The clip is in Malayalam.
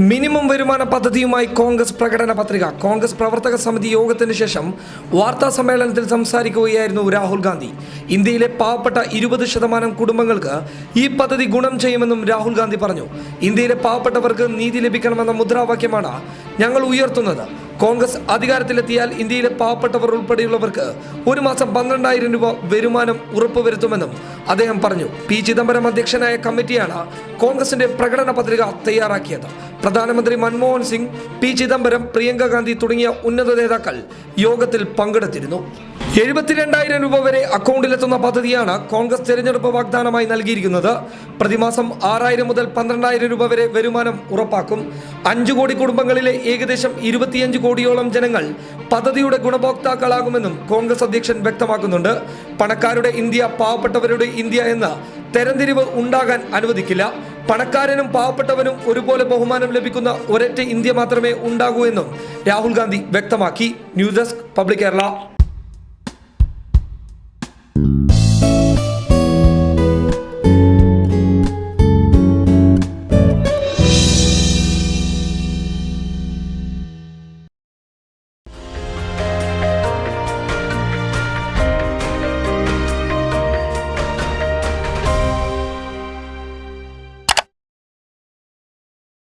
മിനിമം വരുമാന പദ്ധതിയുമായി കോൺഗ്രസ് പ്രകടന പത്രിക. കോൺഗ്രസ് പ്രവർത്തക സമിതി യോഗത്തിന് ശേഷം വാർത്താ സമ്മേളനത്തിൽ സംസാരിക്കുകയായിരുന്നു രാഹുൽ ഗാന്ധി. ഇന്ത്യയിലെ പാവപ്പെട്ട 20% കുടുംബങ്ങൾക്ക് ഈ പദ്ധതി ഗുണം ചെയ്യുമെന്നും രാഹുൽ ഗാന്ധി പറഞ്ഞു. ഇന്ത്യയിലെ പാവപ്പെട്ടവർക്ക് നീതി ലഭിക്കണമെന്ന മുദ്രാവാക്യമാണ് ഞങ്ങൾ ഉയർത്തുന്നത്. കോൺഗ്രസ് അധികാരത്തിലെത്തിയാൽ ഇന്ത്യയിലെ പാവപ്പെട്ടവർ ഉൾപ്പെടെയുള്ളവർക്ക് ഒരു മാസം 12,000 രൂപ വരുമാനം ഉറപ്പുവരുത്തുമെന്നും അദ്ദേഹം പറഞ്ഞു. പി ചിദംബരം അധ്യക്ഷനായ കമ്മിറ്റിയാണ് കോൺഗ്രസിന്റെ പ്രകടന പത്രിക തയ്യാറാക്കിയത്. പ്രധാനമന്ത്രി മൻമോഹൻ സിംഗ്, പി ചിദംബരം, പ്രിയങ്ക ഗാന്ധി തുടങ്ങിയ ഉന്നത നേതാക്കൾ യോഗത്തിൽ പങ്കെടുത്തിരുന്നു. 72,000 രൂപ വരെ അക്കൗണ്ടിലെത്തുന്ന പദ്ധതിയാണ് കോൺഗ്രസ് തെരഞ്ഞെടുപ്പ് വാഗ്ദാനമായി നൽകിയിരിക്കുന്നത്. പ്രതിമാസം 6,000 മുതൽ 12,000 രൂപ വരെ വരുമാനം ഉറപ്പാക്കും. 5 കോടി കുടുംബങ്ങളിലെ ഏകദേശം 25 കോടിയോളം ജനങ്ങൾ പദ്ധതിയുടെ ഗുണഭോക്താക്കളാകുമെന്നും കോൺഗ്രസ് അധ്യക്ഷൻ വ്യക്തമാക്കുന്നുണ്ട്. പണക്കാരുടെ ഇന്ത്യ, പാവപ്പെട്ടവരുടെ ഇന്ത്യ എന്ന തെരഞ്ഞെടുപ്പ് ഉണ്ടാകാൻ അനുവദിക്കില്ല. പണക്കാരനും പാവപ്പെട്ടവനും ഒരുപോലെ ബഹുമാനം ലഭിക്കുന്ന ഒരൊറ്റ ഇന്ത്യ മാത്രമേ ഉണ്ടാകൂ എന്നും രാഹുൽ ഗാന്ധി വ്യക്തമാക്കി. News desk, public Kerala.